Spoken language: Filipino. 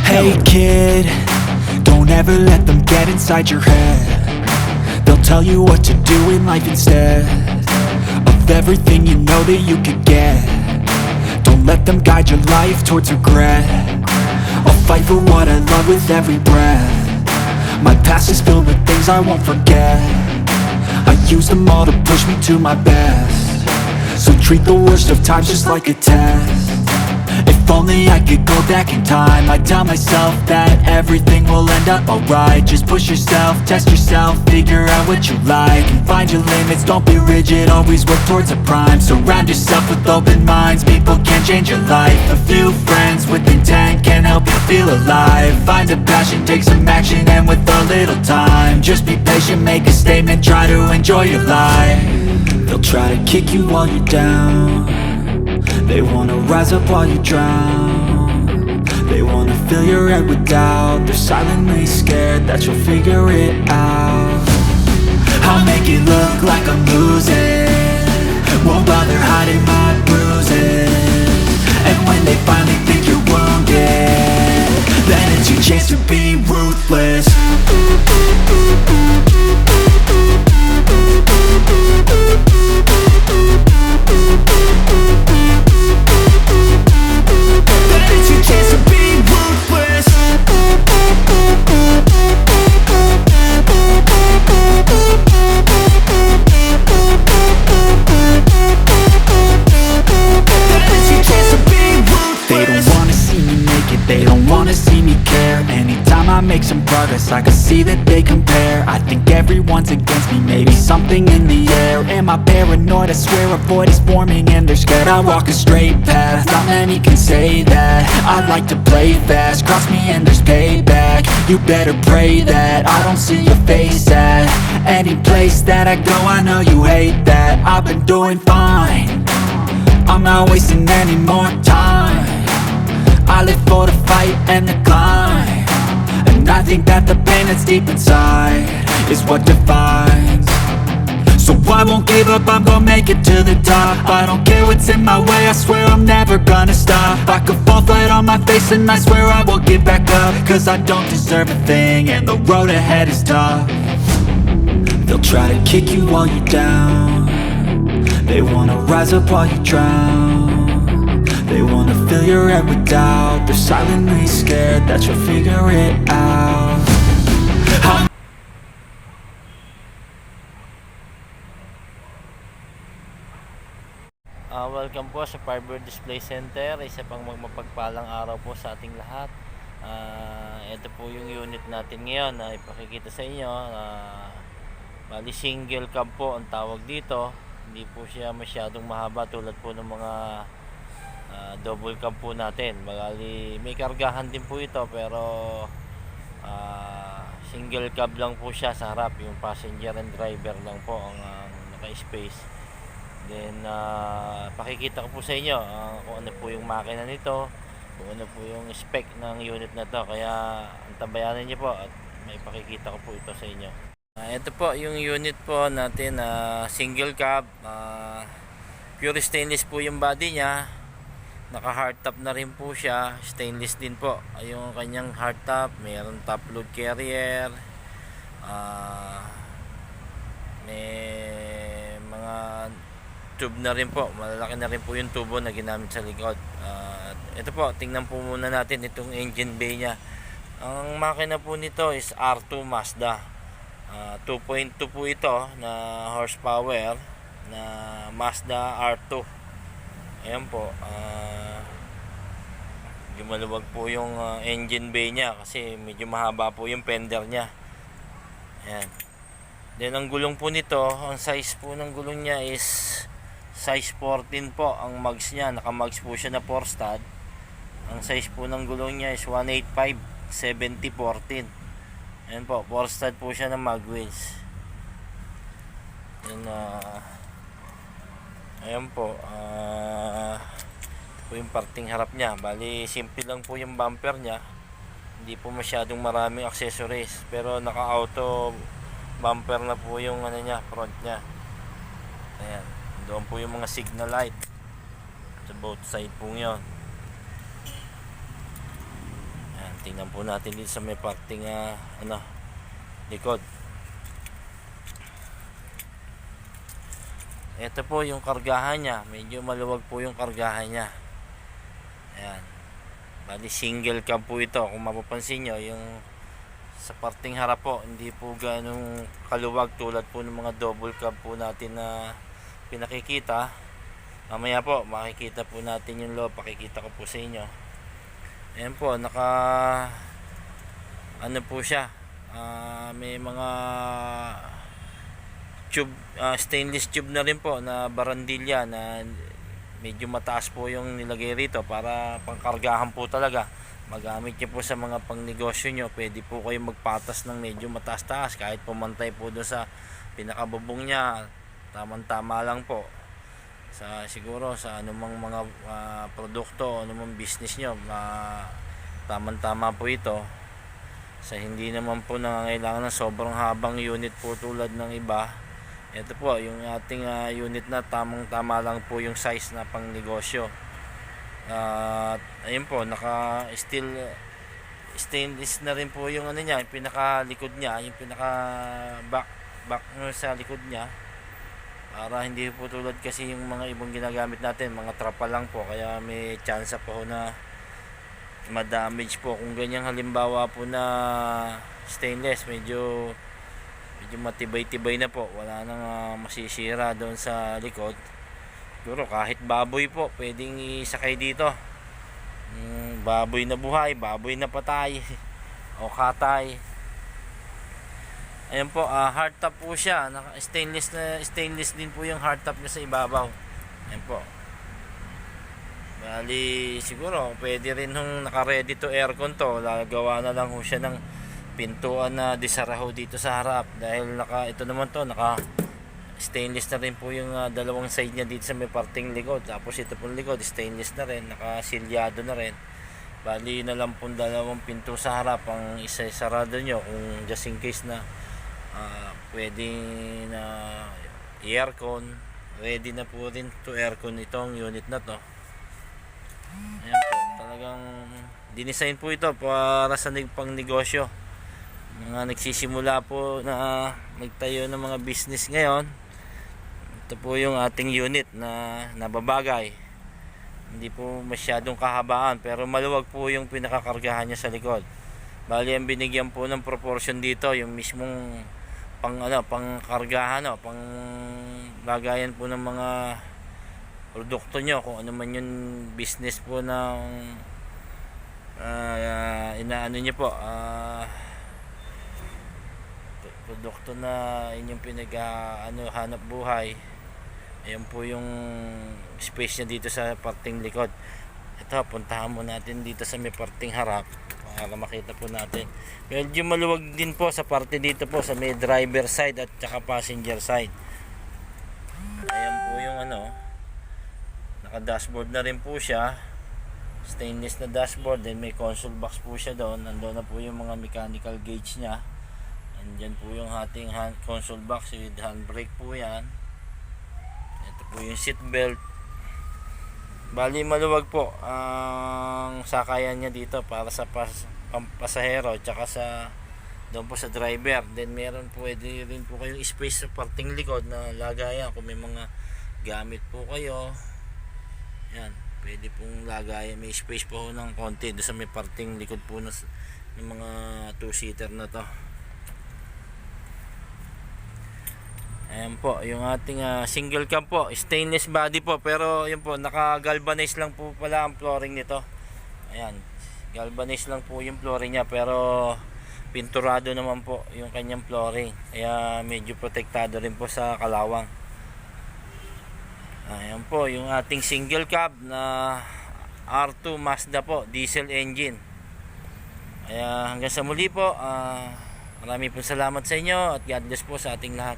Hey kid, don't ever let them get inside your head. They'll tell you what to do in life instead of everything you know that you could get. Don't let them guide your life towards regret. I'll fight for what I love with every breath. My past is filled with things I won't forget. I use them all to push me to my best. So treat the worst of times just like a test. If only I could go back in time, I'd tell myself that everything will end up alright. Just push yourself, test yourself, figure out what you like, and find your limits, don't be rigid, always work towards a prime. Surround yourself with open minds, people can change your life. A few friends with intent can help you feel alive. Find a passion, take some action, and with a little time, just be patient, make a statement, try to enjoy your life. They'll try to kick you while you're down. They wanna rise up while you drown. They wanna fill your head with doubt. They're silently scared that you'll figure it out. I'll make it look like I'm losing, won't bother hiding my bruises. And when they finally think you're wounded, then it's your chance to be ruthless. They don't wanna see me care. Anytime I make some progress, I can see that they compare. I think everyone's against me, maybe something in the air. Am I paranoid? I swear a void is forming and they're scared I walk a straight path. Not many can say that. I like to play fast, cross me and there's payback. You better pray that I don't see your face at any place that I go. I know you hate that. I've been doing fine, I'm not wasting any more time. I live for the fight and the climb, and I think that the pain that's deep inside is what defines. So I won't give up, I'm gonna make it to the top. I don't care what's in my way, I swear I'm never gonna stop. I could fall flat on my face and I swear I will get back up, cause I don't deserve a thing and the road ahead is tough. They'll try to kick you while you're down. They wanna rise up while you drown. They wanna fill your head with doubt. They're silently scared that you'll figure it out. Welcome po sa Fiber Display Center. Isa pang magmapagpalang araw po sa ating lahat. Ito po yung unit natin ngayon na ipakikita sa inyo. Bali single cab po ang tawag dito. Hindi po siya masyadong mahaba tulad po ng mga double cab po natin. Bali may kargahan din po ito, pero single cab lang po siya sa harap. Yung passenger and driver lang po ang naka-space. Then pakikita ko po sa inyo kung ano po yung makina nito, kung ano po yung spec ng unit na to. Kaya antabayanan niyo po at may pakikita ko po ito sa inyo. Ito po yung unit po natin, single cab, pure stainless po yung body niya. Naka hardtop na rin po siya, stainless din po yung kanyang hardtop. Mayroon top load carrier, may mga tube na rin po, malalaki na rin po yung tubo na ginamit sa likod. Ito po, tingnan po muna natin itong engine bay nya. Ang makina po nito is R2 Mazda, 2.2 po ito na horsepower na Mazda R2. Ayan po, maluwag po yung engine bay nya kasi medyo mahaba po yung fender nya. Ayan. Then ang gulong po nito, ang size po ng gulong nya is size 14 po ang mags nya. Naka mags po siya na 4-stud. Ang size po ng gulong nya is 185 70-14. Ayan po, 4-stud po siya na mag wheels. Then ayan po, po yung parting harap nya. Bali simple lang po yung bumper nya, hindi po masyadong maraming accessories, pero naka auto bumper na po yung ano nya, front nya. Ayan, doon po yung mga signal light sa both side po yun. Ayan, tingnan po natin dito sa may parting likod. Ito po yung kargahan niya, medyo maluwag po yung kargahan niya. Ayan, bali single cab po ito. Kung mapapansin nyo, yung sa parting harap po, hindi po ganong kaluwag tulad po ng mga double cab po natin na pinakikita. Mamaya po makikita po natin yung loob, pakikita ko po sa inyo. Ayan po, ano po siya, may mga tube, stainless tube na rin po na barandilya na medyo mataas po yung nilagay rito para pangkargahan po talaga. Magamit nyo po sa mga pangnegosyo nyo, pwede po kayo magpatas ng medyo mataas-taas kahit pumantay po doon sa pinakabubong nya, tamang-tama lang po. Siguro sa anumang mga produkto, anumang business nyo, tamang-tama po ito. Sa hindi naman po nangangailangan ng sobrang habang unit po tulad ng iba. Ito po yung ating unit na tamang-tama lang po yung size na pang negosyo. Ayun po, naka stainless na rin po yung ano niya, yung pinakalikod niya, yung pinaka back sa likod niya. Para hindi po tulad kasi yung mga ibang ginagamit natin, mga trapa lang po, kaya may chance po na ma-damage po. Kung ganyan halimbawa po na stainless, medyo matibay-tibay na po, wala nang masisira doon sa likod. Siguro kahit baboy po pwedeng isakay dito, baboy na buhay, baboy na patay o katay. Ayan po, hardtop po siya, stainless din po yung hardtop niya sa ibabaw. Ayan po, bali siguro pwede rin nung naka-ready to aircon to, gagawa na lang ho siya ng pintuan na disaraho dito sa harap, dahil ito naman to naka stainless na rin po yung dalawang side niya dito sa may parting likod. Tapos ito pong likod stainless na rin, nakasilyado na rin. Bali na lang pong dalawang pinto sa harap ang isa sarado nyo kung just in case na pwedeng na aircon. Ready na po rin to aircon itong unit na to. Ayan po, talagang dinesign po ito para sa pang negosyo, mga nagsisimula po na magtayo ng mga business ngayon. Ito po yung ating unit na nababagay, hindi po masyadong kahabaan pero maluwag po yung pinakakargahan niya sa likod. Bali ang binigyan po ng proportion dito yung mismong pangkargahan, pang lagayan po ng mga produkto nyo, kung ano man yung business po ng inaano nyo po, produkto na inyong hanap buhay. Ayan po yung space niya dito sa parting likod. Ito, puntahan mo natin dito sa may parting harap para makita po natin. Medyo maluwag din po sa parte dito po sa may driver side at saka passenger side. Ayan po yung naka dashboard na rin po siya, stainless na dashboard, then may console box po siya doon. Nandoon na po yung mga mechanical gauge nya. Andyan po yung ating console box with handbrake po yan. Ito po yung seat belt. Bali maluwag po ang sakayan niya dito para sa pasahero at saka doon po sa driver. Then pwede rin po kayong space sa parting likod na lagayan kung may mga gamit po kayo. Yan, pwede pong lagayan, may space po ng konti doon sa may parting likod po ng mga 2-seater na to. Ayan po yung ating single cab po, stainless body po, pero yun po, naka galvanize lang po pala ang flooring nito. Ayan, galvanize lang po yung flooring nya, pero pinturado naman po yung kanyang flooring, kaya medyo protektado rin po sa kalawang. Ayan po yung ating single cab na R2 Mazda po, diesel engine. Kaya hanggang sa muli po, maraming po salamat sa inyo at God bless po sa ating lahat.